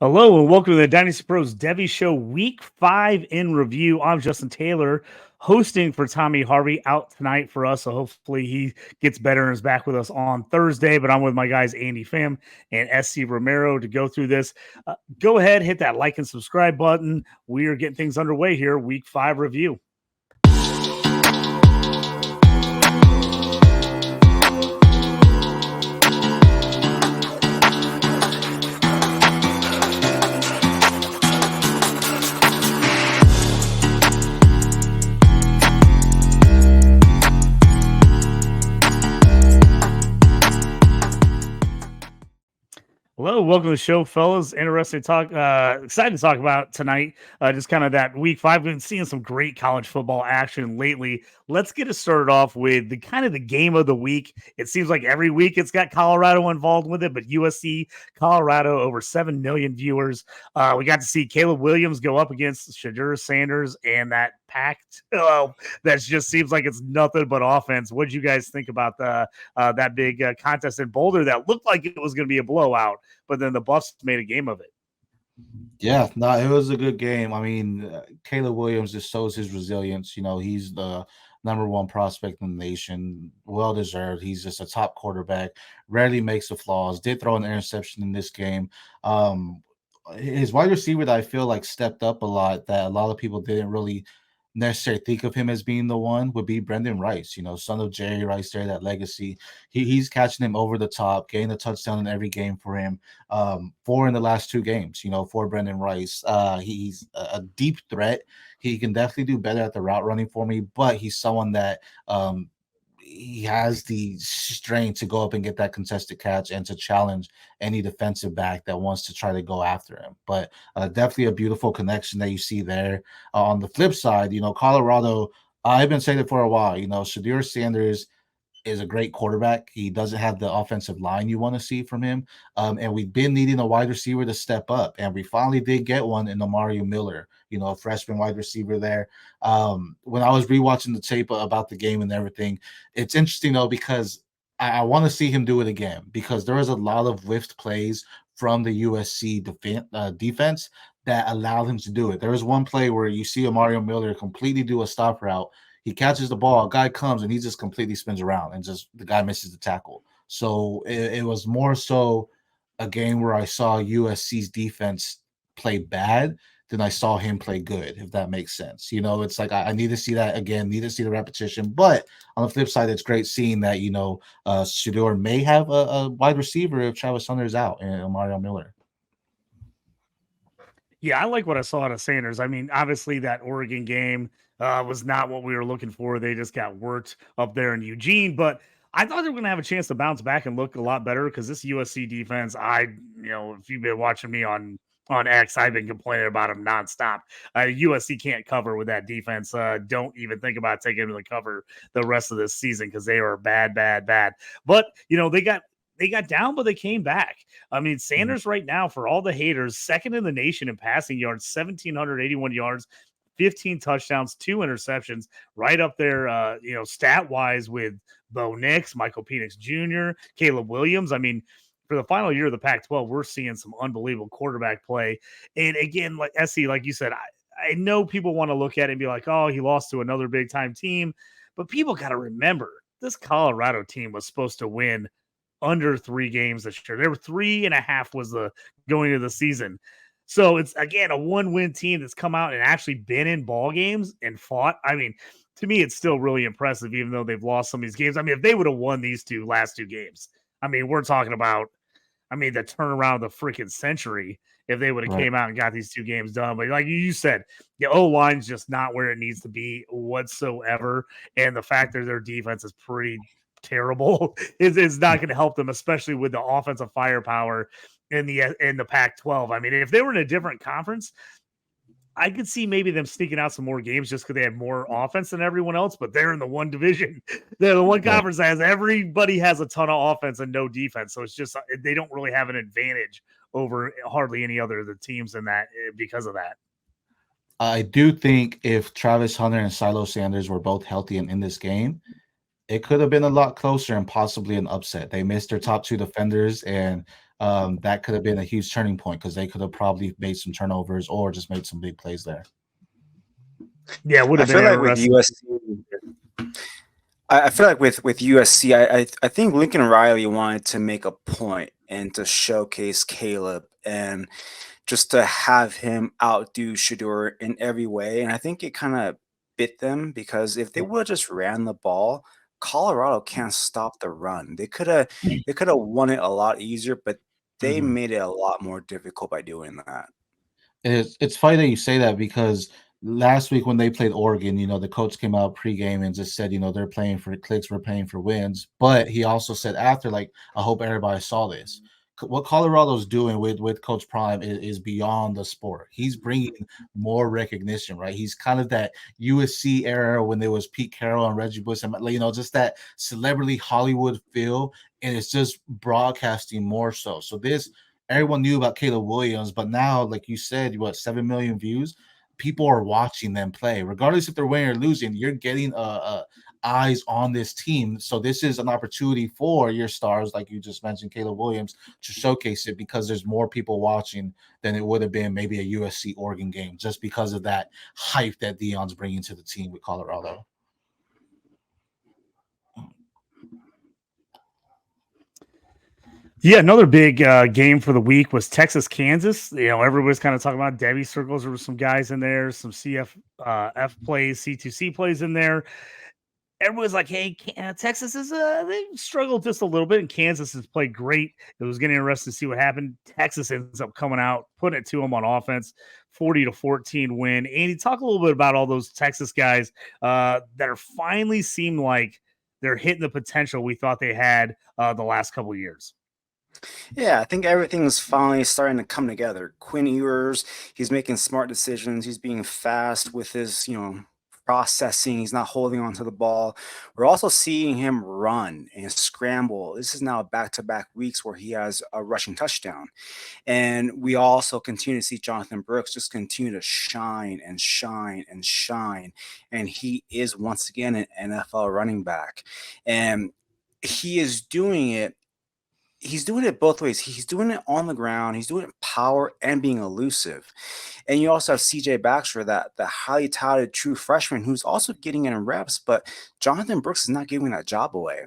Hello and welcome to the Dynasty Pros Devy Show Week 5 in review. I'm Justin Taylor, hosting for Tommy Harvey out tonight for us. So hopefully he gets better and is back with us on Thursday. But I'm with my guys Andy Pham and SC Romero to go through this. Go ahead, hit that like and subscribe button. We are getting things underway here. Week 5 review. Hello, welcome to the show, fellas. Interesting to talk. Excited to talk about tonight. Just kind of that week 5. We've been seeing some great college football action lately. Let's get it started off with the kind of the game of the week. It seems like every week it's got Colorado involved with it, but USC Colorado over 7 million viewers. We got to see Caleb Williams go up against Shadur Sanders and that packed. That just seems like it's nothing but offense. What did you guys think about the that big contest in Boulder that looked like it was going to be a blowout? But then the Buffs made a game of it. Yeah, no, it was a good game. I mean, Caleb Williams just shows his resilience. He's the number one prospect in the nation, well deserved. He's just a top quarterback, rarely makes the flaws. Did throw an interception in this game. His wide receiver that I feel like stepped up a lot, that a lot of people didn't really necessarily think of him as being the one, would be Brendan Rice, son of Jerry Rice there, that legacy. He's catching him over the top, getting a touchdown in every game for him. 4 in the last 2 games, for Brendan Rice. He's a deep threat. He can definitely do better at the route running for me, but he's someone that he has the strength to go up and get that contested catch and to challenge any defensive back that wants to try to go after him. But definitely a beautiful connection that you see there. On the flip side, Colorado, I've been saying it for a while, Shadur Sanders is a great quarterback. He doesn't have the offensive line you want to see from him. And we've been needing a wide receiver to step up. And we finally did get one in Mario Miller, a freshman wide receiver there. When I was rewatching the tape about the game and everything, it's interesting, though, because I want to see him do it again, because there was a lot of whiffed plays from the USC defense that allowed him to do it. There was one play where you see Mario Miller completely do a stop route. He catches the ball, a guy comes, and he just completely spins around, and just the guy misses the tackle. So it was more so a game where I saw USC's defense play bad than I saw him play good, if that makes sense. It's like I need to see that again, need to see the repetition. But on the flip side, it's great seeing that, Shedeur may have a wide receiver if Travis Hunter is out and Mario Miller. Yeah, I like what I saw out of Sanders. I mean, obviously that Oregon game was not what we were looking for. They just got worked up there in Eugene, but I thought they were going to have a chance to bounce back and look a lot better because this USC defense, if you've been watching me on X, I've been complaining about them nonstop. USC can't cover with that defense. Don't even think about taking them to cover the rest of this season because they are bad, bad, bad. But they got down, but they came back. I mean, Sanders right now, for all the haters, second in the nation in passing yards, 1,781 yards, 15 touchdowns, 2 interceptions, right up there, stat wise with Bo Nix, Michael Penix Jr., Caleb Williams. I mean, for the final year of the Pac-12, we're seeing some unbelievable quarterback play. And again, like SC, like you said, I know people want to look at it and be like, oh, he lost to another big time team. But people got to remember this Colorado team was supposed to win under 3 games this year. There were 3.5 was the going into the season. So it's again a 1-win team that's come out and actually been in ball games and fought. I mean, to me, it's still really impressive, even though they've lost some of these games. I mean, if they would have won these last two games, I mean, we're talking about, the turnaround of the freaking century if they would have came out and got these 2 games done. But like you said, the O-line's just not where it needs to be whatsoever. And the fact that their defense is pretty terrible is not going to help them, especially with the offensive firepower in the Pac-12. I mean, if they were in a different conference, I could see maybe them sneaking out some more games just because they have more offense than everyone else, but they're in the one division. They're the one conference that has everybody has a ton of offense and no defense. So it's just they don't really have an advantage over hardly any other of the teams in that because of that. I do think if Travis Hunter and Silo Sanders were both healthy and in this game, it could have been a lot closer and possibly an upset. They missed their top 2 defenders, and that could have been a huge turning point because they could have probably made some turnovers or just made some big plays there. Yeah, it would I have been feel like with interesting. USC, I feel like with USC, I think Lincoln Riley wanted to make a point and to showcase Caleb and just to have him outdo Shador in every way. And I think it kind of bit them because if they would have just ran the ball, Colorado can't stop the run. They could have won it a lot easier, but they Mhm. made it a lot more difficult by doing that. It's funny that you say that because last week when they played Oregon, the coach came out pregame and just said, they're playing for clicks, we're playing for wins. But he also said after, like, I hope everybody saw this. What Colorado's doing with Coach Prime is beyond the sport. He's bringing more recognition, right? He's kind of that USC era when there was Pete Carroll and Reggie Bush, and just that celebrity Hollywood feel, and it's just broadcasting more so. So this everyone knew about Caleb Williams, but now, like you said, 7 million views. People are watching them play, regardless if they're winning or losing. You're getting eyes on this team, so this is an opportunity for your stars, like you just mentioned, Caleb Williams, to showcase it because there's more people watching than it would have been maybe a USC Oregon game, just because of that hype that Deion's bringing to the team with Colorado. Yeah, another big game for the week was Texas Kansas. Everybody's kind of talking about Devy circles. There were some guys in there, some F plays, C2C plays in there. Everyone's like, "Hey, Texas is they struggled just a little bit, and Kansas has played great." It was getting interesting to see what happened. Texas ends up coming out, putting it to them on offense, 40-14 win. Andy, talk a little bit about all those Texas guys that are finally seem like they're hitting the potential we thought they had the last couple of years. Yeah, I think everything's finally starting to come together. Quinn Ewers, he's making smart decisions. He's being fast with his, processing. He's not holding on to the ball. We're also seeing him run and scramble. This is now back-to-back weeks where he has a rushing touchdown. And we also continue to see Jonathan Brooks just continue to shine and shine and shine. And he is once again an NFL running back. And he is doing it he's doing it both ways. He's doing it on the ground. He's doing it power and being elusive. And you also have CJ Baxter, that the highly touted true freshman who's also getting in reps, but Jonathan Brooks is not giving that job away.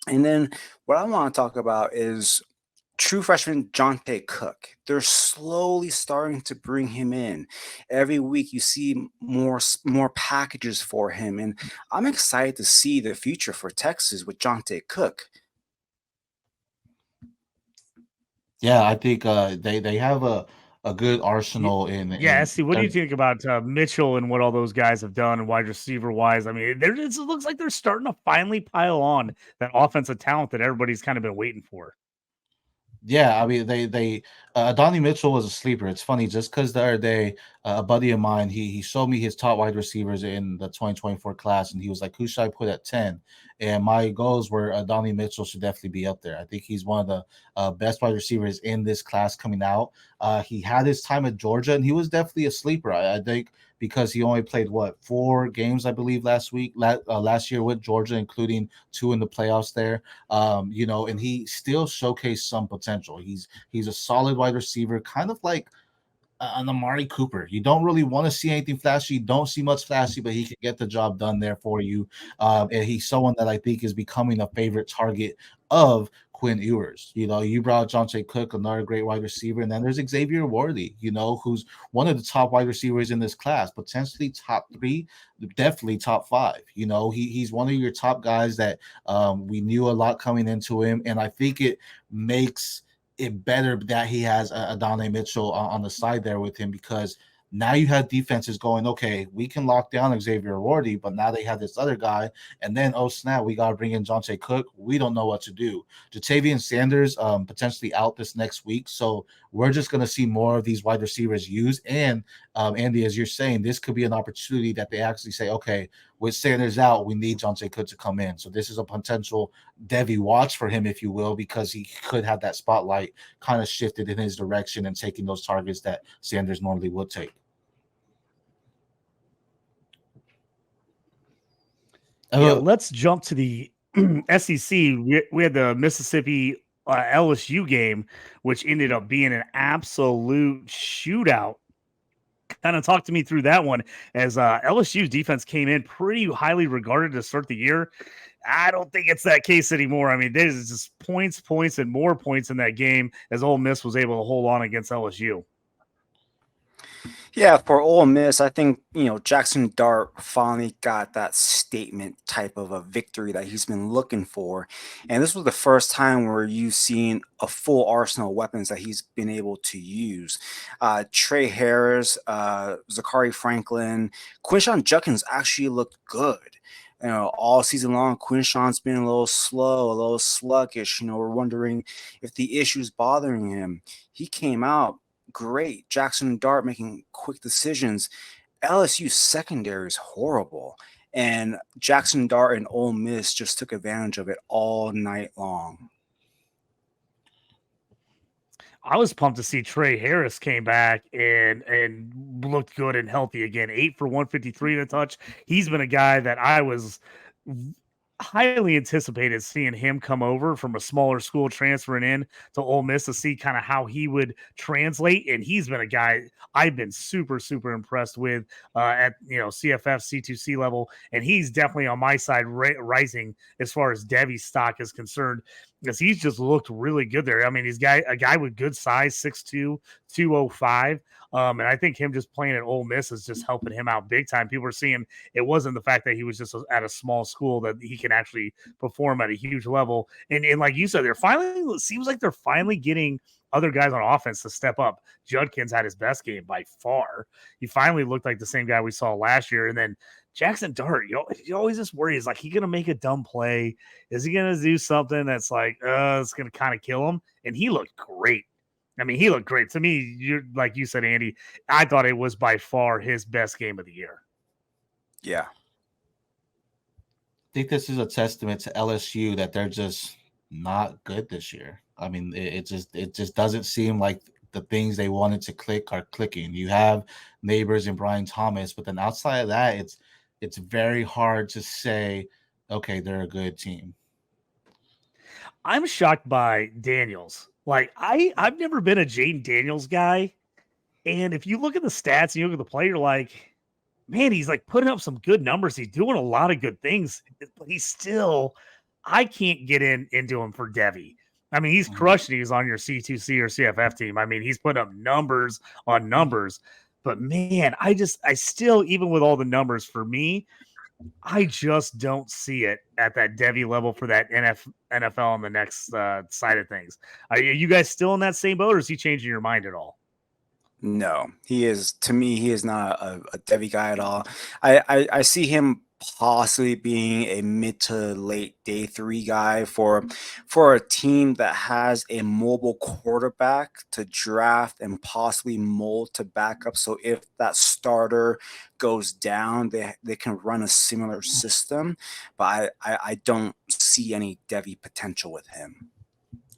And then what I want to talk about is true freshman Jonte Cook. They're slowly starting to bring him in. Every week you see more packages for him. And I'm excited to see the future for Texas with Jonte Cook. Yeah, I think they have a good arsenal in Yeah, see, what do you think about Mitchell and what all those guys have done and wide receiver wise? I mean, it looks like they're starting to finally pile on that offensive talent that everybody's kind of been waiting for. Yeah, I mean they Donnie Mitchell was a sleeper. It's funny just because the other day a buddy of mine he showed me his top wide receivers in the 2024 class, and he was like, "Who should I put at 10?" And my goals were Donnie Mitchell should definitely be up there. I think he's one of the best wide receivers in this class coming out. He had his time at Georgia, and he was definitely a sleeper. I think because he only played 4 games, I believe, last year with Georgia, including 2 in the playoffs there. And he still showcased some potential. He's a solid wide receiver, kind of like an Amari Cooper. You don't really want to see anything flashy. You don't see much flashy, but he can get the job done there for you. And he's someone that I think is becoming a favorite target of Quinn Ewers. You brought Jonte Cook, another great wide receiver, and then there's Xavier Worthy, who's one of the top wide receivers in this class, potentially top 3, definitely top 5. He's one of your top guys that we knew a lot coming into him, and I think it makes it better that he has Adonai Mitchell on the side there with him, because now you have defenses going, okay, we can lock down Xavier Worthy, but now they have this other guy, and then, oh snap, we got to bring in Jonte Cook. We don't know what to do. Jatavian Sanders potentially out this next week, so we're just going to see more of these wide receivers used. And Andy, as you're saying, this could be an opportunity that they actually say, okay, with Sanders out, we need Jonte Cook to come in. So this is a potential Devy watch for him, if you will, because he could have that spotlight kind of shifted in his direction and taking those targets that Sanders normally would take. Yeah, let's jump to the SEC. We had the Mississippi LSU game, which ended up being an absolute shootout. Kind of talk to me through that one, as LSU's defense came in pretty highly regarded to start the year. I don't think it's that case anymore. I mean, there's just points, and more points in that game as Ole Miss was able to hold on against LSU. Yeah, for Ole Miss, I think, Jackson Dart finally got that statement type of a victory that he's been looking for. And this was the first time where you've seen a full arsenal of weapons that he's been able to use. Trey Harris, Zachary Franklin, Quinshawn Judkins actually looked good. All season long, Quinshawn's been a little slow, a little sluggish. We're wondering if the issue's bothering him. He came out great. Jackson Dart making quick decisions. LSU's secondary is horrible. And Jackson Dart and Ole Miss just took advantage of it all night long. I was pumped to see Trey Harris came back and looked good and healthy again. 8 for 153 and a touch. He's been a guy that I was highly anticipated seeing him come over from a smaller school transferring in to Ole Miss to see kind of how he would translate. And he's been a guy I've been super impressed with at CFF C2C level. And he's definitely on my side rising as far as Devy stock is concerned, because he's just looked really good there. I mean, he's a guy with good size, 6'2", 205. And I think him just playing at Ole Miss is just helping him out big time. People are seeing it wasn't the fact that he was just at a small school, that he can actually perform at a huge level. And like you said, it seems like they're finally getting other guys on offense to step up. Judkins had his best game by far. He finally looked like the same guy we saw last year. And then Jackson Dart, you always just worry, is like, he going to make a dumb play? Is he going to do something that's like, it's going to kind of kill him? And he looked great. I mean, he looked great. To me, like you said, Andy, I thought it was by far his best game of the year. Yeah. I think this is a testament to LSU that they're just not good this year. I mean, it just doesn't seem like the things they wanted to click are clicking. You have Neighbors and Brian Thomas, but then outside of that, it's very hard to say, okay, they're a good team. I'm shocked by Daniels. Like, I've never been a Jaden Daniels guy. And if you look at the stats and you look at the play, you're like, man, he's like putting up some good numbers. He's doing a lot of good things, but he's still, I can't get into him for Devy. I mean, he's crushing. He's on your C2C or CFF team. I mean, he's putting up numbers on numbers. But man, I still, even with all the numbers, for me, I just don't see it at that Devy level for that NFL on the next side of things. Are you guys still in that same boat, or is he changing your mind at all? No, he is. To me, he is not a Devy guy at all. I see him possibly being a mid to late day 3 guy for a team that has a mobile quarterback to draft and possibly mold to back up. So if that starter goes down, they can run a similar system. But I don't see any Devy potential with him.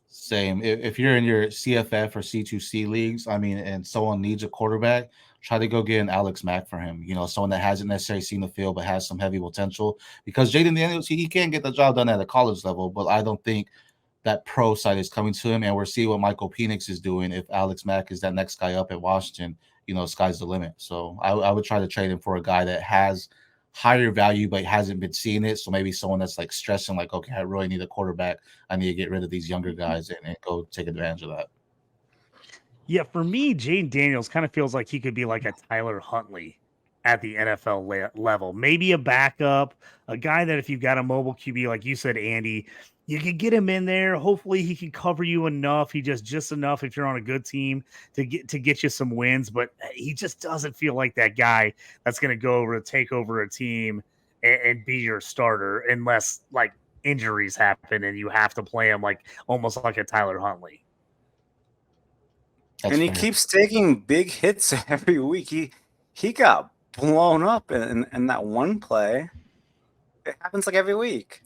Same. If you're in your CFF or C2C leagues, I mean, and someone needs a quarterback, try to go get an Alex Mack for him. Someone that hasn't necessarily seen the field but has some heavy potential. Because Jaden Daniels, he can get the job done at a college level, but I don't think that pro side is coming to him. And we're seeing what Michael Penix is doing. If Alex Mack is that next guy up at Washington, sky's the limit. So I would try to trade him for a guy that has higher value but hasn't been seeing it. So maybe someone that's like stressing, like, okay, I really need a quarterback. I need to get rid of these younger guys and go take advantage of that. Yeah, for me, Jaden Daniels kind of feels like he could be like a Tyler Huntley at the NFL level. Maybe a backup, a guy that if you've got a mobile QB, like you said, Andy, you can get him in there. Hopefully he can cover you enough. He just enough if you're on a good team to get you some wins. But he just doesn't feel like that guy that's going to go over to take over a team and be your starter, unless like injuries happen and you have to play him like almost like a Tyler Huntley. That's and he fair. Keeps taking big hits every week. He got blown up in that one play. It happens like every week.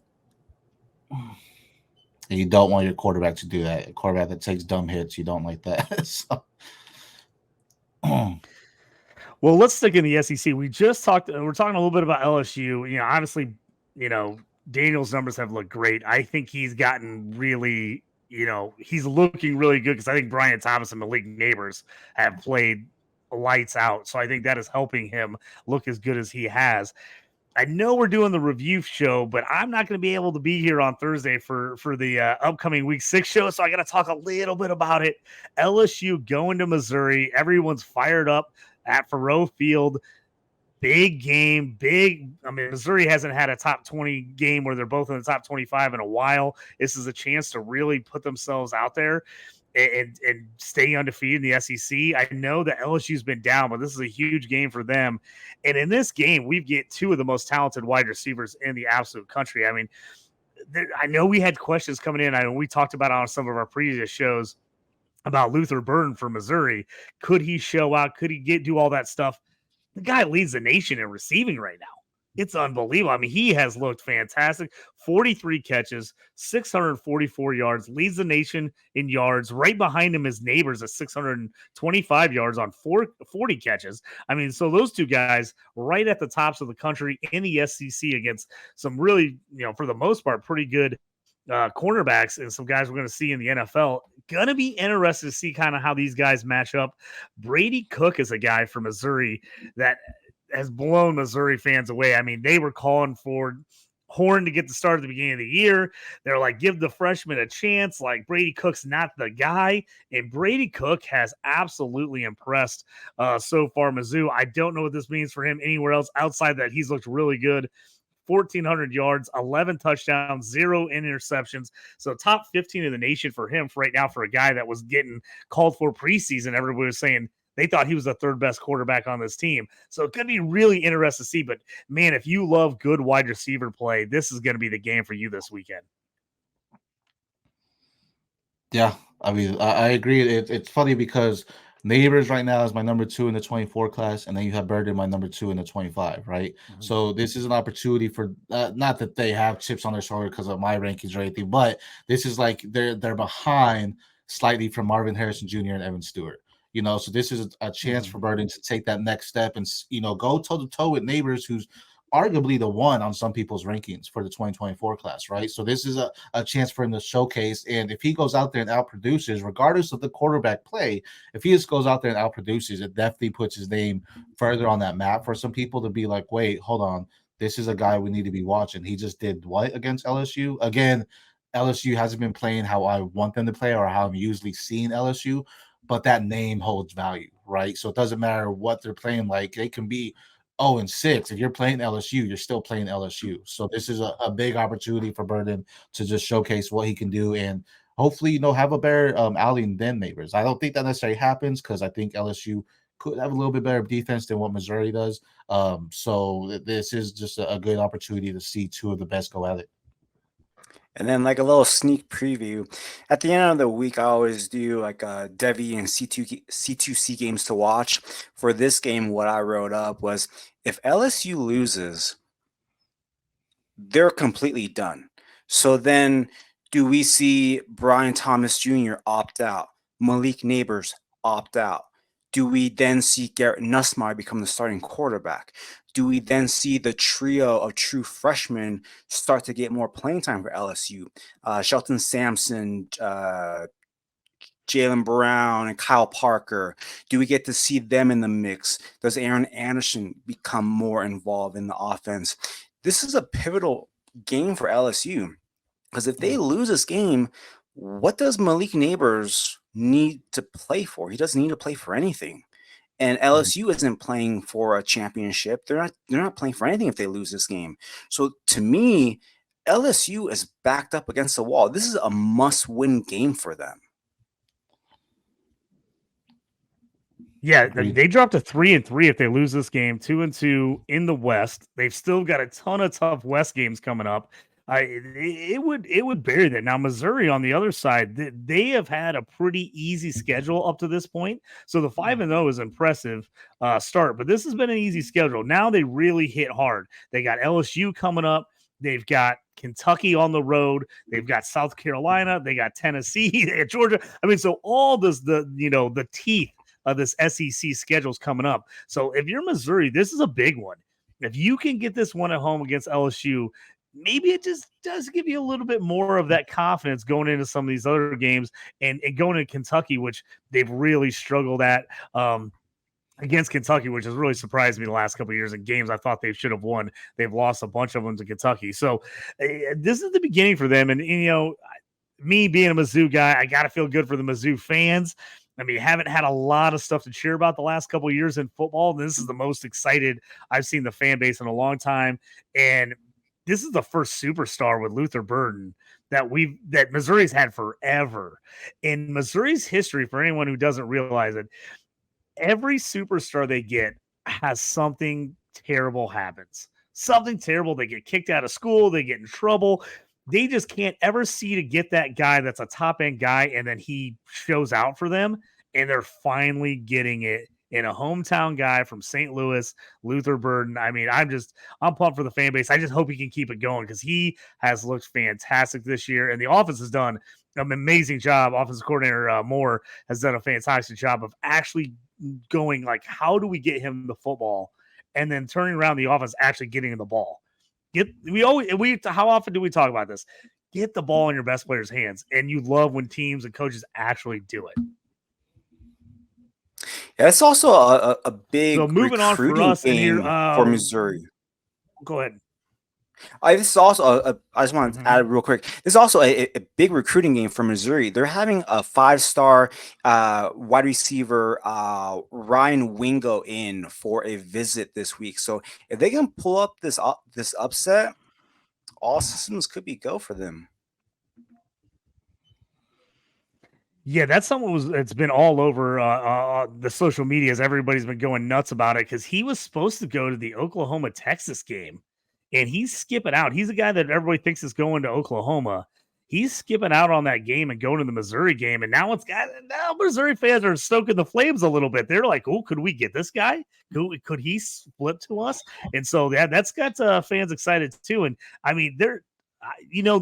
You don't want your quarterback to do that. A quarterback that takes dumb hits, you don't like that. So. Well, let's stick in the SEC. We're talking a little bit about LSU. Obviously, Daniel's numbers have looked great. I think he's gotten really he's looking really good because I think Brian Thomas and Malik Neighbors have played lights out. So I think that is helping him look as good as he has. I know we're doing the review show, but I'm not going to be able to be here on Thursday for the upcoming Week 6 show, so I got to talk a little bit about it. LSU going to Missouri. Everyone's fired up at Faurot Field. Big game, big. I mean, Missouri hasn't had a top 20 game where they're both in the top 25 in a while. This is a chance to really put themselves out there and stay undefeated in the SEC. I know that LSU's been down, but this is a huge game for them. And in this game, we get two of the most talented wide receivers in the absolute country. I mean, I know we had questions coming in. I know we talked about it on some of our previous shows about Luther Burden for Missouri. Could he show out? Could he do all that stuff? The guy leads the nation in receiving right now. It's unbelievable. I mean, he has looked fantastic. 43 catches, 644 yards, leads the nation in yards. Right behind him is Neighbors at 625 yards on 40 catches. I mean, so those two guys right at the tops of the country in the SEC against some really, for the most part, pretty good cornerbacks and some guys we're going to see in the NFL. Going to be interested to see kind of how these guys match up. Brady Cook is a guy from Missouri that has blown Missouri fans away. I mean, they were calling for Horn to get the start at the beginning of the year. They're like, give the freshman a chance. Like, Brady Cook's not the guy. And Brady Cook has absolutely impressed so far, Mizzou. I don't know what this means for him anywhere else outside that he's looked really good. 1,400 yards, 11 touchdowns, 0 interceptions. So top 15 in the nation for him right now for a guy that was getting called for preseason. Everybody was saying they thought he was the third best quarterback on this team. So it could be really interesting to see. But, man, if you love good wide receiver play, this is going to be the game for you this weekend. Yeah, I mean, I agree. It's funny because Neighbors right now is my number 2 in the 24 class, and then you have Burden, my number 2 in the 25, right? Mm-hmm. So this is an opportunity for not that they have chips on their shoulder because of my rankings or anything, but this is like they're behind slightly from Marvin Harrison Jr. and Evan Stewart. So this is a chance for Burden to take that next step and go toe to toe with Neighbors, who's arguably the one on some people's rankings for the 2024 class, right? So this is a chance for him to showcase. And if he goes out there and outproduces, regardless of the quarterback play, if he just goes out there and outproduces, it definitely puts his name further on that map for some people to be like, wait, hold on. This is a guy we need to be watching. He just did what against LSU? Again, LSU hasn't been playing how I want them to play or how I'm usually seeing LSU, but that name holds value, right? So it doesn't matter what they're playing like. They can be 0-6. If you're playing LSU, you're still playing LSU. So this is a big opportunity for Burden to just showcase what he can do and hopefully, have a better outing than Neighbors. I don't think that necessarily happens because I think LSU could have a little bit better defense than what Missouri does. So this is just a good opportunity to see two of the best go at it. And then like a little sneak preview. At the end of the week, I always do like Devy and C2C games to watch. For this game, what I wrote up was if LSU loses, they're completely done. So then do we see Brian Thomas Jr. opt out? Malik Neighbors opt out? Do we then see Garrett Nussmeier become the starting quarterback? Do we then see the trio of true freshmen start to get more playing time for LSU? Shelton Sampson, Jalen Brown, and Kyle Parker. Do we get to see them in the mix? Does Aaron Anderson become more involved in the offense? This is a pivotal game for LSU because if they lose this game, what does Malik Neighbors need to play for? He doesn't need to play for anything. And LSU isn't playing for a championship. They're not playing for anything if they lose this game. So to me, LSU is backed up against the wall. This is a must-win game for them. Yeah, they dropped to 3-3 if they lose this game, 2-2 in the West. They've still got a ton of tough West games coming up. It would bury that. Now, Missouri on the other side, they have had a pretty easy schedule up to this point. So the 5-0 is impressive start, but this has been an easy schedule. Now they really hit hard. They got LSU coming up. They've got Kentucky on the road. They've got South Carolina. They got Tennessee. They got Georgia. I mean, so all this, the teeth of this SEC schedule's coming up. So if you're Missouri, this is a big one. If you can get this one at home against LSU, maybe it just does give you a little bit more of that confidence going into some of these other games and going to Kentucky, which they've really struggled at. Against Kentucky, which has really surprised me the last couple of years in games I thought they should have won. They've lost a bunch of them to Kentucky. So this is the beginning for them. And, me being a Mizzou guy, I got to feel good for the Mizzou fans. I mean, haven't had a lot of stuff to cheer about the last couple of years in football. This is the most excited I've seen the fan base in a long time. And this is the first superstar with Luther Burden that Missouri's had forever. In Missouri's history, for anyone who doesn't realize it, every superstar they get has something terrible happens. Something terrible. They get kicked out of school. They get in trouble. They just can't ever see to get that guy that's a top end guy, and then he shows out for them, and they're finally getting it in a hometown guy from St. Louis, Luther Burden. I mean, I'm pumped for the fan base. I just hope he can keep it going because he has looked fantastic this year, and the offense has done an amazing job. Offensive coordinator Moore has done a fantastic job of actually going like, how do we get him the football, and then turning around the offense, actually getting him the ball. How often do we talk about this? Get the ball in your best player's hands, and you love when teams and coaches actually do it. Yeah, it's also a big moving on for us game for Missouri. Go ahead. This is also I just want to add real quick. This is also a big recruiting game for Missouri. They're having a 5-star wide receiver Ryan Wingo in for a visit this week. So if they can pull up this upset, all systems could be go for them. Yeah, that's something it's been all over the social medias. Everybody's been going nuts about it because he was supposed to go to the Oklahoma-Texas game. And he's skipping out. He's a guy that everybody thinks is going to Oklahoma. He's skipping out on that game and going to the Missouri game. And now Missouri fans are stoking the flames a little bit. They're like, oh, could we get this guy? Could he flip to us? And so that's got fans excited too. And I mean,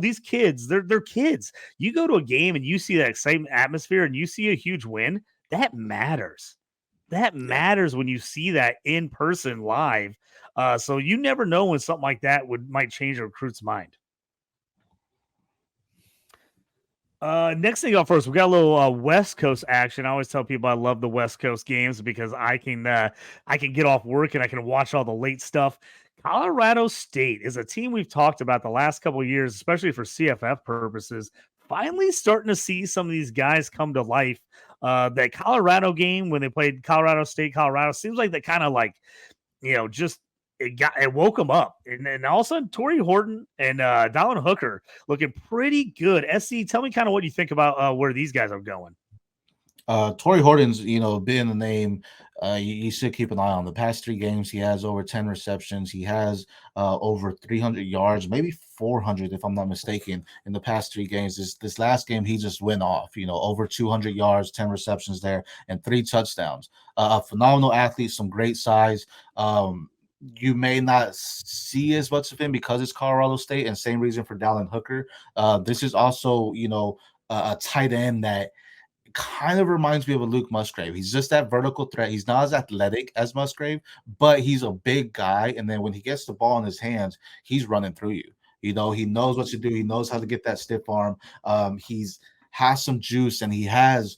these kids, they're kids. You go to a game and you see that excitement atmosphere and you see a huge win. That matters. That matters when you see that in person live. So you never know when something like that might change a recruit's mind. Next thing up first, we got a little West Coast action. I always tell people I love the West Coast games because I can get off work and I can watch all the late stuff. Colorado State is a team we've talked about the last couple of years, especially for CFF purposes. Finally starting to see some of these guys come to life. That Colorado game when they played Colorado State, Colorado seems like they kind of it woke them up. And then all of a sudden, Torrey Horton and Dallin Hooker looking pretty good. SC, tell me kind of what you think about where these guys are going. Torrey Horton's, being the name, you should keep an eye on. The past 3 games, he has over 10 receptions. He has over 300 yards, maybe 400 if I'm not mistaken, in the past 3 games. This last game, he just went off, over 200 yards, 10 receptions there, and 3 touchdowns. A phenomenal athlete, some great size. You may not see as much of him because it's Colorado State, and same reason for Dallin Hooker. This is also, a tight end that kind of reminds me of a Luke Musgrave. He's just that vertical threat. He's not as athletic as Musgrave, but he's a big guy. And then when he gets the ball in his hands, he's running through you. He knows what to do. He knows how to get that stiff arm. He's has some juice, and he has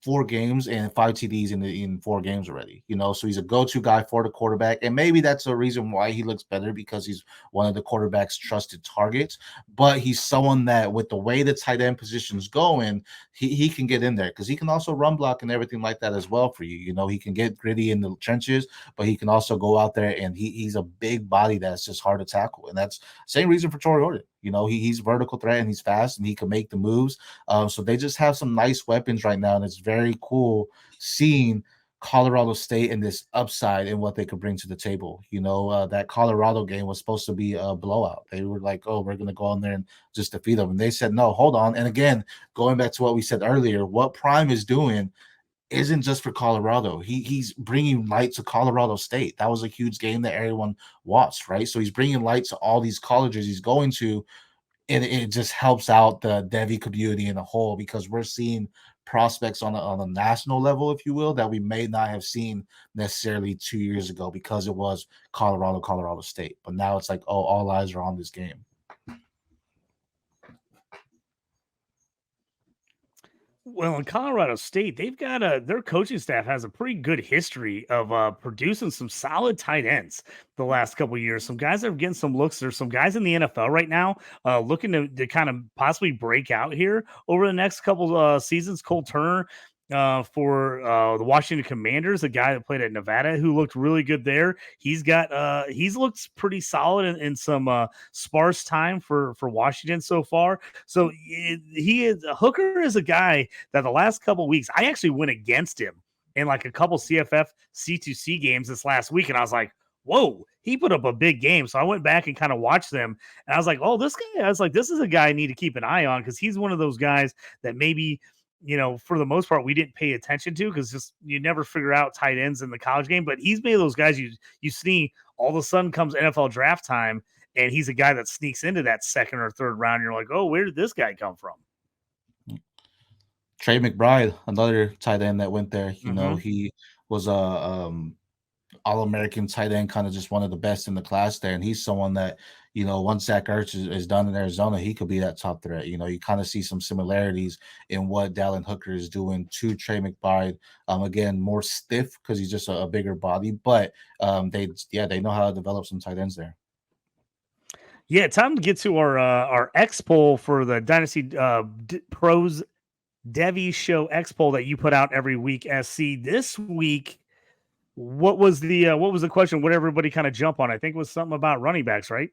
4 games and 5 TDs in 4 games already, so he's a go-to guy for the quarterback. And maybe that's a reason why he looks better, because he's one of the quarterback's trusted targets. But he's someone that, with the way the tight end position's going, he can get in there, because he can also run block and everything like that as well for you. He can get gritty in the trenches, but he can also go out there, and he's a big body that's just hard to tackle. And that's same reason for Torrey Horton. He's vertical threat, and he's fast, and he can make the moves. So they just have some nice weapons right now, and it's very cool seeing Colorado State and this upside and what they could bring to the table. That Colorado game was supposed to be a blowout. They were like, oh, we're going to go in there and just defeat them. And they said, no, hold on. And again, going back to what we said earlier, what Prime is doing isn't just for Colorado. He's bringing light to Colorado State. That was a huge game that everyone watched, right? So he's bringing light to all these colleges he's going to, and it just helps out the Devy community in a whole, because we're seeing prospects on a national level, if you will, that we may not have seen necessarily 2 years ago, because it was Colorado State. But now it's like, oh, all eyes are on this game. Well, in Colorado State, they've got their coaching staff has a pretty good history of producing some solid tight ends the last couple of years. Some guys that are getting some looks. There's some guys in the NFL right now looking to kind of possibly break out here over the next couple seasons. Cole Turner for the Washington Commanders, a guy that played at Nevada who looked really good there. He's looked pretty solid in some sparse time for Washington so far. So he is Hooker is a guy that the last couple weeks I actually went against him in like a couple CFF C2C games this last week, and I was like, whoa, he put up a big game. So I went back and kind of watched them, and I was like, oh, this guy, I was like, this is a guy I need to keep an eye on because he's one of those guys that maybe, for the most part, we didn't pay attention to because just you never figure out tight ends in the college game. But he's made those guys you see all of a sudden comes NFL draft time, and he's a guy that sneaks into that second or third round. You're like, oh, where did this guy come from? Trey McBride, another tight end that went there. Mm-hmm. He was a All-American tight end, kind of just one of the best in the class there. And he's someone that, once Zach Ertz is done in Arizona, he could be that top threat. You kind of see some similarities in what Dallin Hooker is doing to Trey McBride. Again, more stiff because he's just a bigger body, but they know how to develop some tight ends there. Yeah, time to get to our X poll for the Dynasty Pros Devy Show X poll that you put out every week. SC this week, what was the question? What everybody kind of jump on? I think it was something about running backs, right?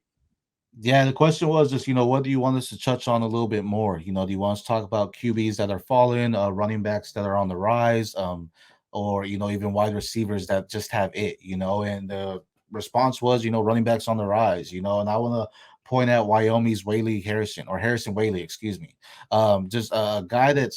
Yeah, the question was just, what do you want us to touch on a little bit more? Do you want us to talk about QBs that are falling, running backs that are on the rise, or, even wide receivers that just have it, and the response was, running backs on the rise, and I want to point out Wyoming's Harrison Whaley, excuse me. Just a guy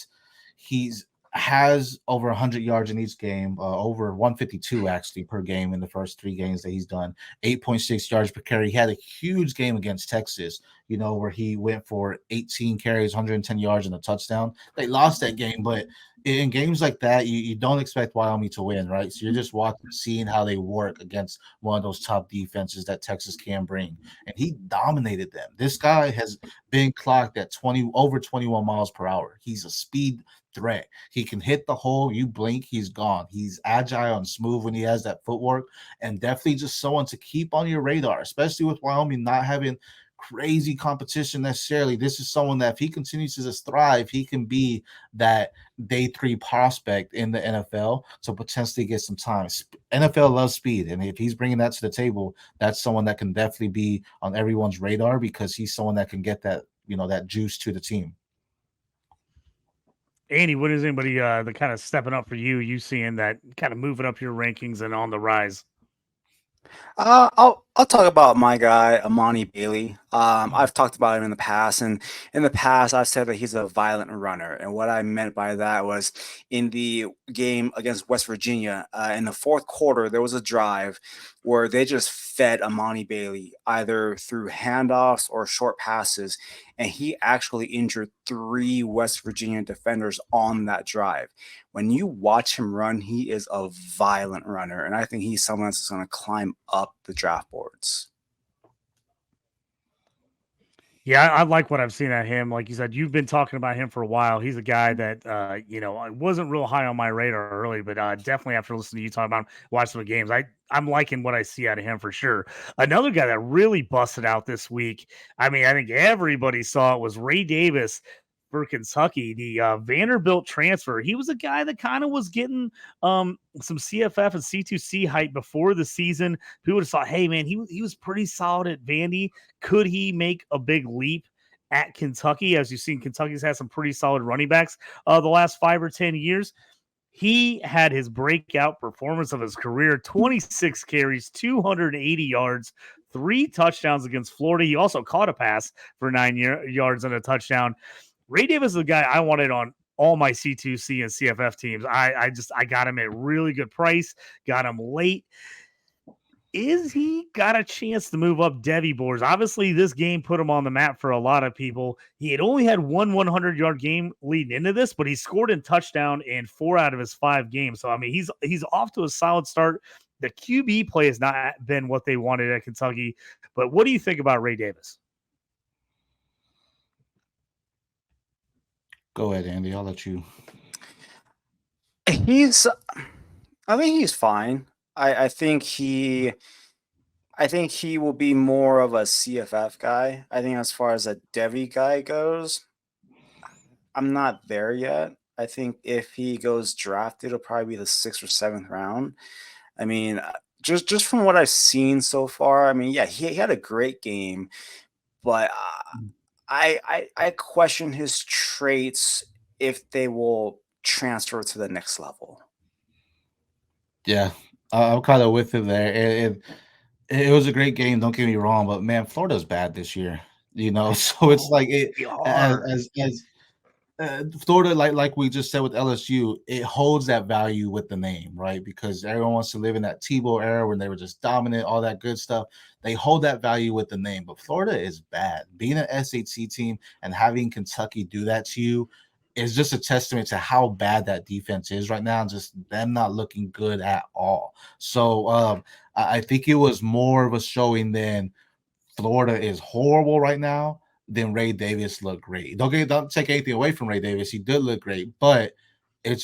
has over 100 yards in each game, over 152 actually per game in the first 3 games that he's done, 8.6 yards per carry. He had a huge game against Texas, where he went for 18 carries, 110 yards and a touchdown. They lost that game, but in games like that, you don't expect Wyoming to win, right? So you're just seeing how they work against one of those top defenses that Texas can bring. And he dominated them. This guy has been clocked at over 21 miles per hour. He's a speed threat. He can hit the hole. You blink, he's gone. He's agile and smooth when he has that footwork, and definitely just someone to keep on your radar, especially with Wyoming not having crazy competition necessarily. This is someone that if he continues to just thrive, he can be that day 3 prospect in the NFL to potentially get some time. NFL loves speed, and if he's bringing that to the table, that's someone that can definitely be on everyone's radar because he's someone that can get that, that juice to the team. Andy, what is anybody that kind of stepping up for you? You seeing that kind of moving up your rankings and on the rise? I'll talk about my guy Amani Bailey. I've talked about him in the past, and in the past I've said that he's a violent runner, and what I meant by that was in the game against West Virginia in the fourth quarter there was a drive where they just fed Amani Bailey either through handoffs or short passes, and he actually injured 3 West Virginia defenders on that drive. When you watch him run, he is a violent runner, and I think he's someone that's going to climb up the draft boards. Yeah, I like what I've seen at him. Like you said, you've been talking about him for a while. He's a guy that, I wasn't real high on my radar early, but definitely after listening to you talk about him, watching the games, I'm liking what I see out of him for sure. Another guy that really busted out this week, I mean, I think everybody saw it, was Ray Davis for Kentucky, the Vanderbilt transfer. He was a guy that kind of was getting some CFF and C2C hype before the season. People would have thought, hey, man, he was pretty solid at Vandy. Could he make a big leap at Kentucky? As you've seen, Kentucky's had some pretty solid running backs the last 5 or 10 years. He had his breakout performance of his career, 26 carries, 280 yards, 3 touchdowns against Florida. He also caught a pass for 9 yards and a touchdown. Ray Davis is the guy I wanted on all my C2C and CFF teams. I got him at a really good price, got him late. Is he got a chance to move up Devy boards? Obviously, this game put him on the map for a lot of people. He had only had one 100-yard game leading into this, but he scored in touchdown in 4 out of his 5 games. So, I mean, he's off to a solid start. The QB play has not been what they wanted at Kentucky. But what do you think about Ray Davis? Go ahead, Andy. I'll let you. He's, I think he's fine. I think he, I think he will be more of a CFF guy. I think as far as a Devy guy goes, I'm not there yet. I think if he goes drafted, it'll probably be the 6th or 7th round. I mean, just from what I've seen so far, I mean, yeah, he had a great game, but I question his traits if they will transfer to the next level. Yeah, I'm kind of with you there. It was a great game. Don't get me wrong, but man, Florida's bad this year. So it's like it Be as hard. as Florida, like we just said with LSU, it holds that value with the name, right? Because everyone wants to live in that Tebow era when they were just dominant, all that good stuff. They hold that value with the name, but Florida is bad. Being an SHC team and having Kentucky do that to you is just a testament to how bad that defense is right now, and just them not looking good at all. So I think it was more of a showing than Florida is horrible right now, then Ray Davis looked great. Don't take anything away from Ray Davis. He did look great, but it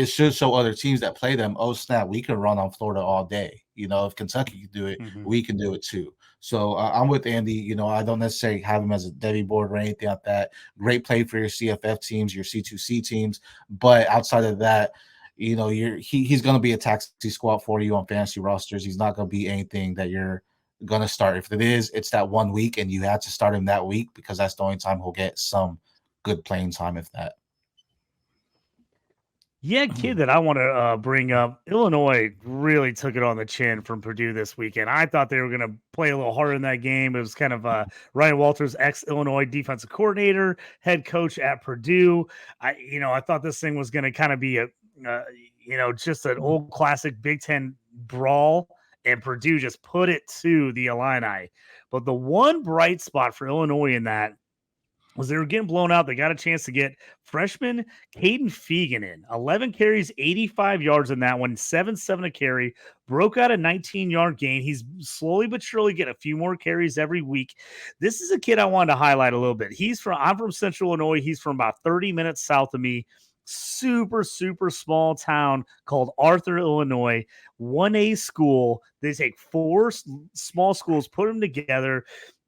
should show other teams that play them, oh snap, we can run on Florida all day. If Kentucky can do it, Mhm. we can do it too. So I'm with Andy. I don't necessarily have him as a Devy board or anything like that. Great play for your CFF teams, your C2C teams, but outside of that, he's going to be a taxi squad for you on fantasy rosters. He's not going to be anything that you're gonna start. If it is, it's that 1 week, and you have to start him that week because that's the only time he'll get some good playing time. If that, Yeah, kid that I want to bring up. Illinois really took it on the chin from Purdue this weekend. I thought they were going to play a little harder in that game. It was kind of Ryan Walters, ex-Illinois defensive coordinator, head coach at Purdue. I thought this thing was going to kind of be just an old classic Big Ten brawl, and Purdue just put it to the Illini. But the one bright spot for Illinois in that was they were getting blown out. They got a chance to get freshman Caden Fegan in 11 carries, 85 yards in that one, 7-7 a carry, broke out a 19-yard gain. He's slowly but surely getting a few more carries every week. This is a kid I wanted to highlight a little bit. I'm from Central Illinois. He's from about 30 minutes south of me. Super, super small town called Arthur, Illinois, 1A school. They take four small schools, put them together.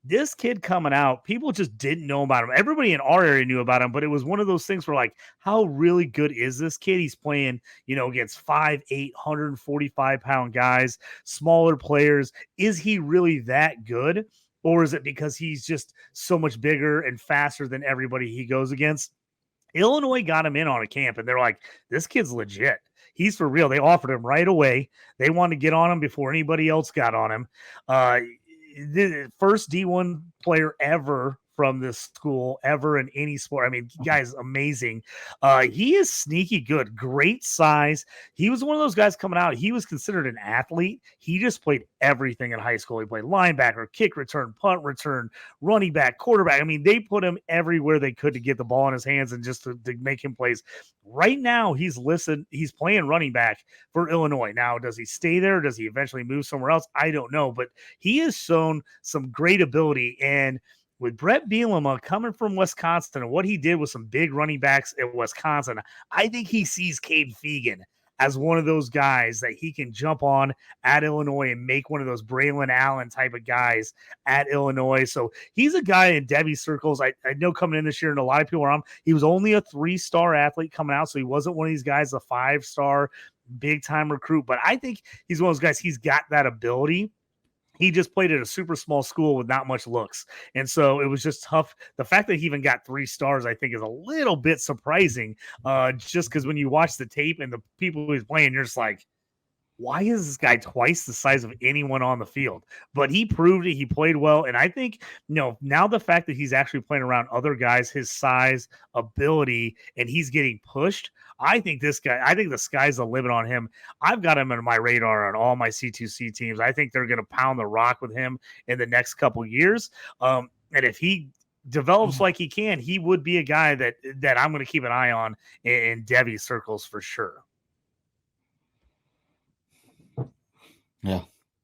This kid coming out, people just didn't know about him. Everybody in our area knew about him, but it was one of those things where, like, how really good is this kid? He's playing, against 5'8", 145-pound guys, smaller players. Is he really that good? Or is it because he's just so much bigger and faster than everybody he goes against? Illinois got him in on a camp, and they're like, this kid's legit. He's for real. They offered him right away. They wanted to get on him before anybody else got on him. The first D1 player ever from this school, ever in any sport. I mean, guy's amazing. He is sneaky good, great size. He was one of those guys coming out. He was considered an athlete. He just played everything in high school. He played linebacker, kick return, punt return, running back, quarterback. I mean, they put him everywhere they could to get the ball in his hands and just to make him plays. Right now, he's playing running back for Illinois. Now, does he stay there? Does he eventually move somewhere else? I don't know, but he has shown some great ability. And with Brett Bielema coming from Wisconsin and what he did with some big running backs at Wisconsin, I think he sees Cade Fegan as one of those guys that he can jump on at Illinois and make one of those Braylon Allen type of guys at Illinois. So he's a guy in Devy circles. I know coming in this year, and a lot of people are on. He was only a 3-star athlete coming out, so he wasn't one of these guys, a 5-star big time recruit. But I think he's one of those guys. He's got that ability. He just played at a super small school with not much looks. And so it was just tough. The fact that he even got 3 stars, I think, is a little bit surprising. Just because when you watch the tape and the people he's playing, you're just like, why is this guy twice the size of anyone on the field? But he proved it. He played well. And I think, now the fact that he's actually playing around other guys, his size, ability, and he's getting pushed, I think the sky's the limit on him. I've got him on my radar on all my C2C teams. I think they're going to pound the rock with him in the next couple of years. And if he develops like he can, he would be a guy that I'm going to keep an eye on in Devy circles for sure. Yeah,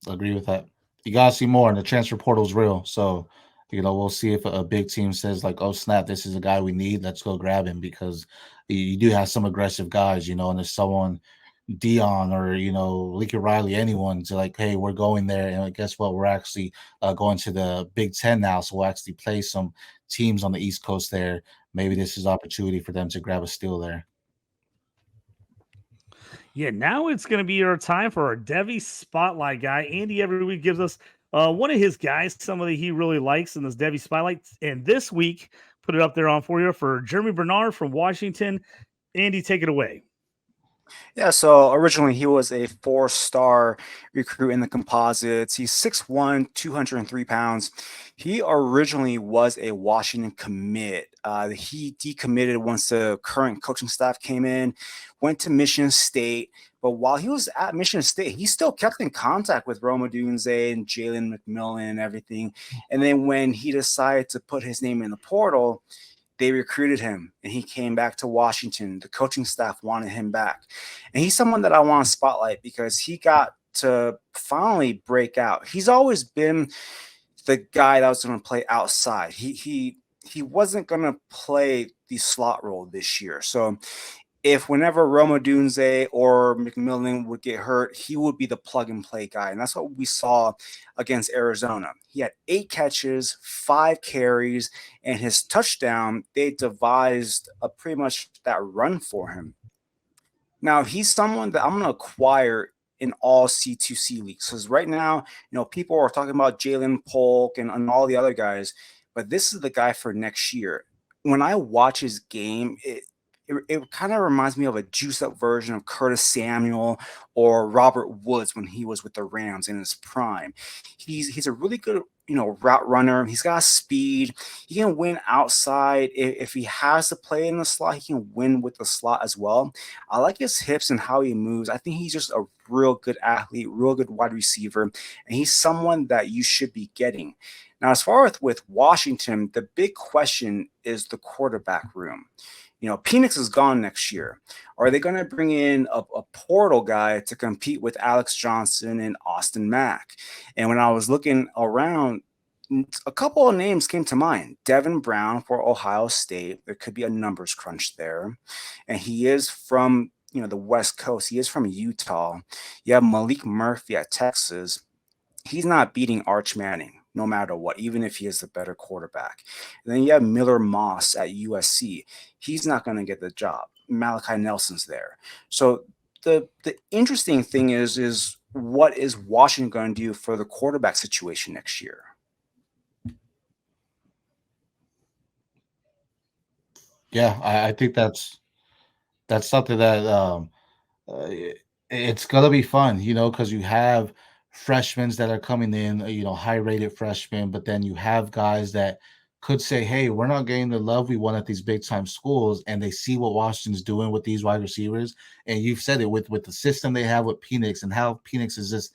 I agree with that. You gotta see more, and the transfer portal's real. So We'll see if a big team says like, "Oh snap, this is a guy we need. Let's go grab him," because you do have some aggressive guys, and there's someone Dion or Lincoln Riley, anyone to like, hey, we're going there, and guess what? We're actually going to the Big Ten now, so we'll actually play some teams on the East Coast there. Maybe this is opportunity for them to grab a steal there. Yeah, now it's going to be our time for our Devy Spotlight guy. Andy every week gives us one of his guys, somebody he really likes in this Devy Spotlight. And this week, put it up there on for you for Jeremy Bernard from Washington. Andy, take it away. Yeah, so originally he was a 4-star recruit in the composites. He's 6'1", 203 pounds. He originally was a Washington commit. He decommitted once the current coaching staff came in, went to Michigan State. But while he was at Michigan State, he still kept in contact with Roma Dunze and Jalen McMillan and everything. And then when he decided to put his name in the portal, they recruited him and he came back to Washington. The coaching staff wanted him back. And he's someone that I want to spotlight because he got to finally break out. He's always been the guy that was going to play outside. He wasn't going to play the slot role this year. So if whenever Roma Dunze or McMillan would get hurt, he would be the plug and play guy. And that's what we saw against Arizona. He had 8 catches, 5 carries, and his touchdown, they devised pretty much that run for him. Now, he's someone that I'm going to acquire in all C2C leagues. Because right now, people are talking about Jalen Polk and all the other guys, but this is the guy for next year. When I watch his game, it kind of reminds me of a juiced up version of Curtis Samuel or Robert Woods when he was with the Rams in his prime. He's a really good route runner. He's got speed. He can win outside. If he has to play in the slot, he can win with the slot as well. I like his hips and how he moves. I think he's just a real good athlete, real good wide receiver, and he's someone that you should be getting. Now, as far as with Washington, the big question is the quarterback room. Penix is gone next year. Are they going to bring in a portal guy to compete with Alex Johnson and Austin Mack? And when I was looking around, a couple of names came to mind. Devin Brown for Ohio State. There could be a numbers crunch there. And he is from the West Coast. He is from Utah. You have Malik Murphy at Texas. He's not beating Arch Manning no matter what, even if he is the better quarterback. And then you have Miller Moss at USC. He's not going to get the job. Malachi Nelson's there. So the interesting thing is what is Washington going to do for the quarterback situation next year? Yeah, I think that's something that it's gonna be fun, because you have freshmen that are coming in, high-rated freshmen, but then you have guys that could say, "Hey, we're not getting the love we want at these big-time schools," and they see what Washington's doing with these wide receivers, and you've said it with the system they have with Penix and how Penix is just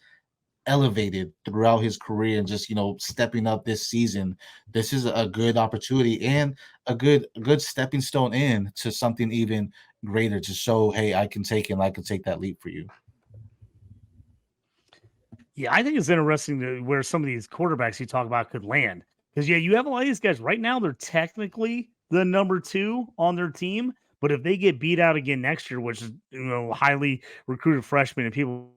elevated throughout his career and just stepping up this season. This is a good opportunity and a good stepping stone in to something even greater to show, hey, I can take that leap for you. Yeah, I think it's interesting where some of these quarterbacks you talk about could land. Because, yeah, you have a lot of these guys right now, they're technically the number 2 on their team. But if they get beat out again next year, which is, highly recruited freshmen and people,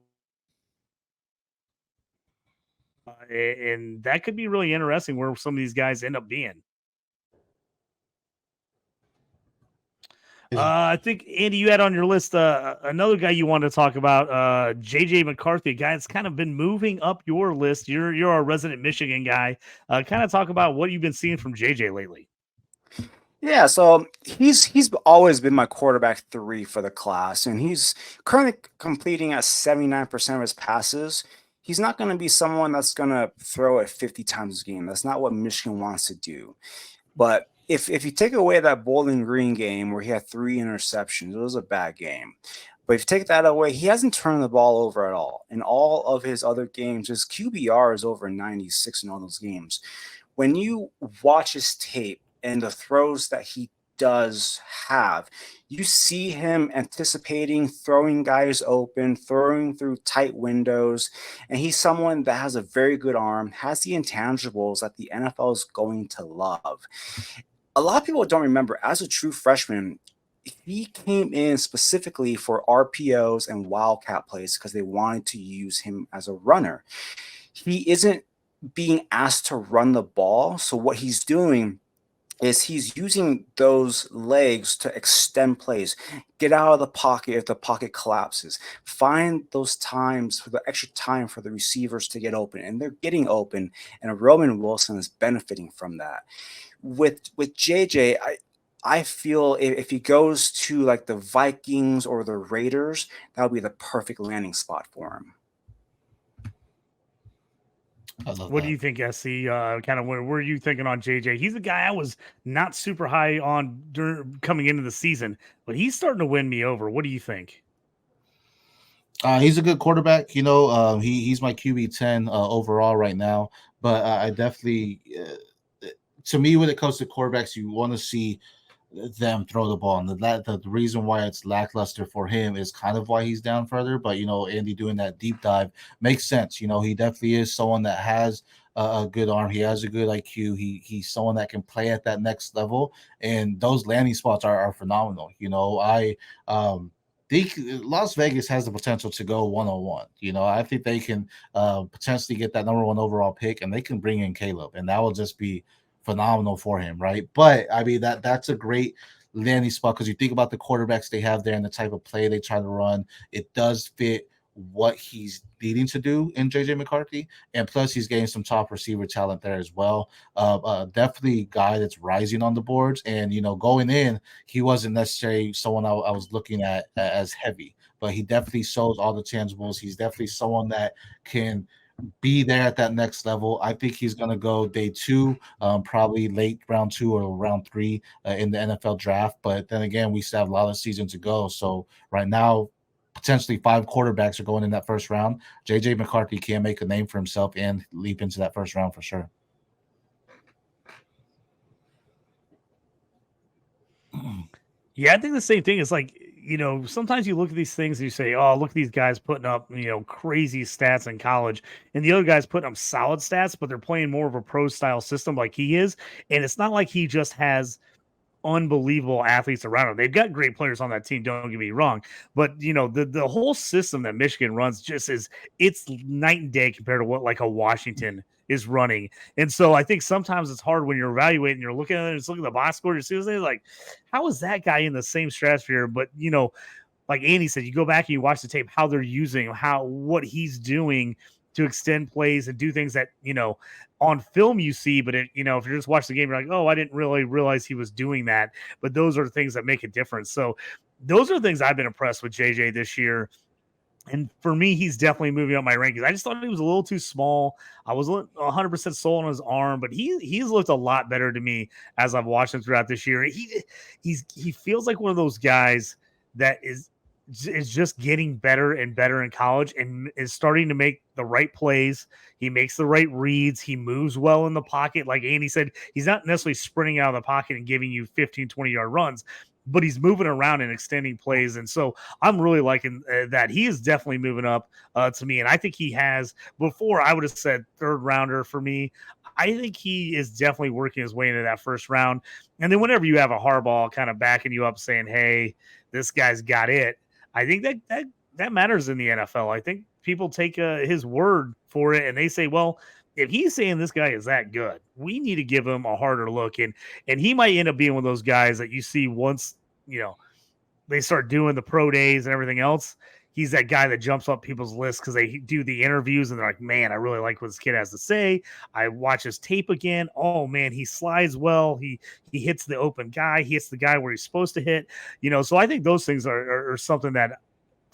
and that could be really interesting where some of these guys end up being. I think, Andy, you had on your list another guy you wanted to talk about, JJ McCarthy, a guy that's kind of been moving up your list. You're a resident Michigan guy. Kind of talk about what you've been seeing from JJ lately. Yeah, so he's always been my quarterback 3 for the class, and he's currently completing at 79% of his passes. He's not going to be someone that's going to throw it 50 times a game. That's not what Michigan wants to do. But if you take away that Bowling Green game where he had 3 interceptions, it was a bad game. But if you take that away, he hasn't turned the ball over at all. In all of his other games, his QBR is over 96 in all those games. When you watch his tape and the throws that he does have. You see him anticipating, throwing guys open, throwing through tight windows, and he's someone that has a very good arm, has the intangibles that the NFL is going to love. A lot of people don't remember, as a true freshman, he came in specifically for RPOs and wildcat plays because they wanted to use him as a runner. He isn't being asked to run the ball. So what he's doing is he's using those legs to extend plays, get out of the pocket if the pocket collapses, find those times for the extra time for the receivers to get open, and they're getting open, and Roman Wilson is benefiting from that. With JJ, I feel if he goes to like the Vikings or the Raiders, that would be the perfect landing spot for him. I love What that. do you think, SC? Kind of where are you thinking on JJ? He's a guy I was not super high on coming into the season, but he's starting to win me over. What do you think? He's a good quarterback. He's my QB 10 overall right now. But I definitely, to me, when it comes to quarterbacks, you want to see them throw the ball. And the reason why it's lackluster for him is kind of why he's down further. But, Andy doing that deep dive makes sense. He definitely is someone that has a good arm. He has a good IQ. He's someone that can play at that next level. And those landing spots are phenomenal. I think Las Vegas has the potential to go 101. I think they can potentially get that number 1 overall pick, and they can bring in Caleb, and that will just be phenomenal for him, right? But I mean that's a great landing spot because you think about the quarterbacks they have there and the type of play they try to run. It does fit what he's needing to do in JJ McCarthy, and plus he's getting some top receiver talent there as well. Definitely a guy that's rising on the boards, and going in, he wasn't necessarily someone I was looking at as heavy, but he definitely shows all the tangibles. He's definitely someone that can be there at that next level. I think he's going to go day 2, probably late round 2 or round 3 in the NFL draft. But then again, we still have a lot of season to go. So right now, potentially 5 quarterbacks are going in that first round. JJ McCarthy can make a name for himself and leap into that first round for sure. Yeah, I think the same thing. Is like, sometimes you look at these things and you say, oh, look at these guys putting up, crazy stats in college. And the other guys putting up solid stats, but they're playing more of a pro style system like he is. And it's not like he just has unbelievable athletes around him. They've got great players on that team, don't get me wrong. But the whole system that Michigan runs it's night and day compared to what like a Washington is running. And so I think sometimes it's hard when you're evaluating, you're looking at it, and just looking at the box score, you're seriously like, how is that guy in the same stratosphere? But like Andy said, you go back and you watch the tape, how they're using what he's doing to extend plays and do things that, on film you see, but if you're just watching the game, you're like, oh, I didn't really realize he was doing that. But those are things that make a difference. So those are things I've been impressed with JJ this year. And for me, he's definitely moving up my rankings. I just thought he was a little too small. I was 100% sold on his arm, but he's looked a lot better to me as I've watched him throughout this year. He feels like one of those guys that is just getting better and better in college and is starting to make the right plays. He makes the right reads. He moves well in the pocket. Like Andy said, he's not necessarily sprinting out of the pocket and giving you 15, 20-yard runs, but he's moving around and extending plays. And so I'm really liking that. He is definitely moving up to me. And I think he has, before I would have said 3rd rounder for me. I think he is definitely working his way into that 1st round. And then whenever you have a Harbaugh kind of backing you up saying, hey, this guy's got it, I think that matters in the NFL. I think people take his word for it and they say, well, if he's saying this guy is that good, we need to give him a harder look. And he might end up being one of those guys that you see once, they start doing the pro days and everything else. He's that guy that jumps up people's lists because they do the interviews and they're like, man, I really like what this kid has to say. I watch his tape again. Oh man, he slides well. He hits the open guy. He hits the guy where he's supposed to hit. So I think those things are something that,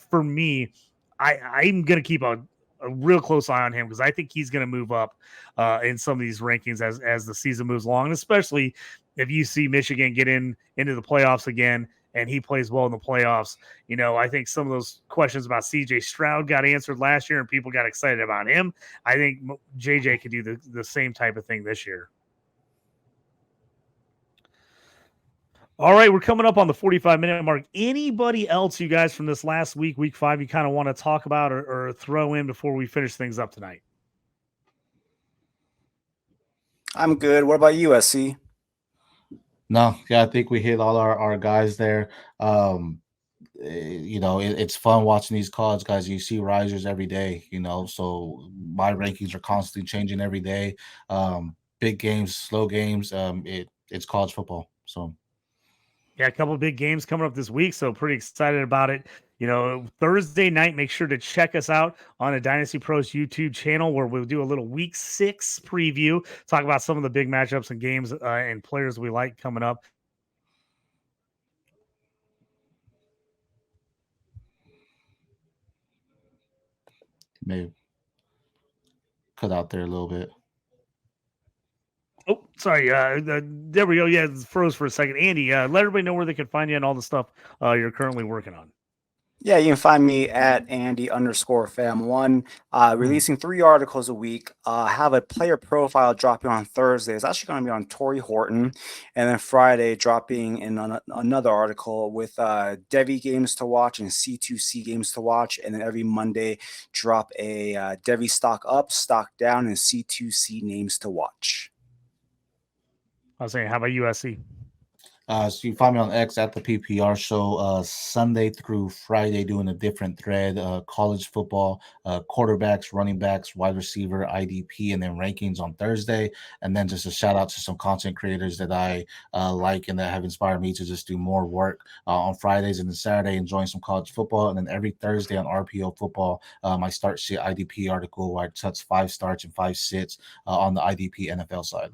for me, I'm going to keep a real close eye on him because I think he's going to move up in some of these rankings as the season moves along, and especially if you see Michigan get into the playoffs again and he plays well in the playoffs. I think some of those questions about CJ Stroud got answered last year and people got excited about him. I think JJ could do the same type of thing this year. All right, we're coming up on the 45-minute mark. Anybody else, you guys, from this last week, week 5, you kind of want to talk about or throw in before we finish things up tonight? I'm good. What about you, SC? No, yeah, I think we hit all our guys there. It's fun watching these cards, guys. You see risers every day, so my rankings are constantly changing every day. Big games, slow games. It's college football. So Yeah, a couple of big games coming up this week, so pretty excited about it. Thursday night, make sure to check us out on a Dynasty Pros YouTube channel where we'll do a little week 6 preview, talk about some of the big matchups and games and players we like coming up. maybe cut out there a little bit. Oh, sorry. There we go. Yeah, it froze for a second. Andy, let everybody know where they can find you and all the stuff you're currently working on. Yeah, you can find me at Andy_fam1, releasing 3 articles a week. Have a player profile dropping on Thursday. It's actually going to be on Torrey Horton. And then Friday, dropping in another article with Devy games to watch and C2C games to watch. And then every Monday, drop a Devy stock up, stock down, and C2C names to watch. I was saying, how about USC? So you find me on X at the PPR show, Sunday through Friday, doing a different thread, college football, quarterbacks, running backs, wide receiver, IDP, and then rankings on Thursday. And then just a shout out to some content creators that I like and that have inspired me to just do more work on Fridays and then Saturday, enjoying some college football. And then every Thursday on RPO football, my start sheet IDP article where I touch 5 starts and 5 sits on the IDP NFL side.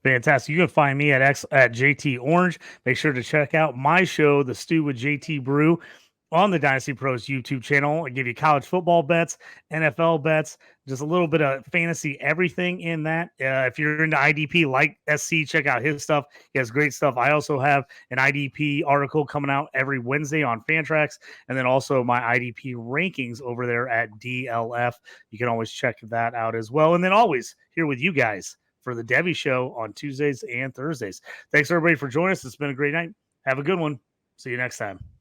Fantastic. You can find me at JT Orange. Make sure to check out my show, The Stew with JT Brew, on the Dynasty Pros YouTube channel. I give you college football bets, NFL bets, just a little bit of fantasy everything in that. If you're into IDP like SC, check out his stuff. He has great stuff. I also have an IDP article coming out every Wednesday on Fantrax, and then also my IDP rankings over there at DLF. You can always check that out as well. And then always here with you guys for the Devy Show on Tuesdays and Thursdays. Thanks, everybody, for joining us. It's been a great night. Have a good one. See you next time.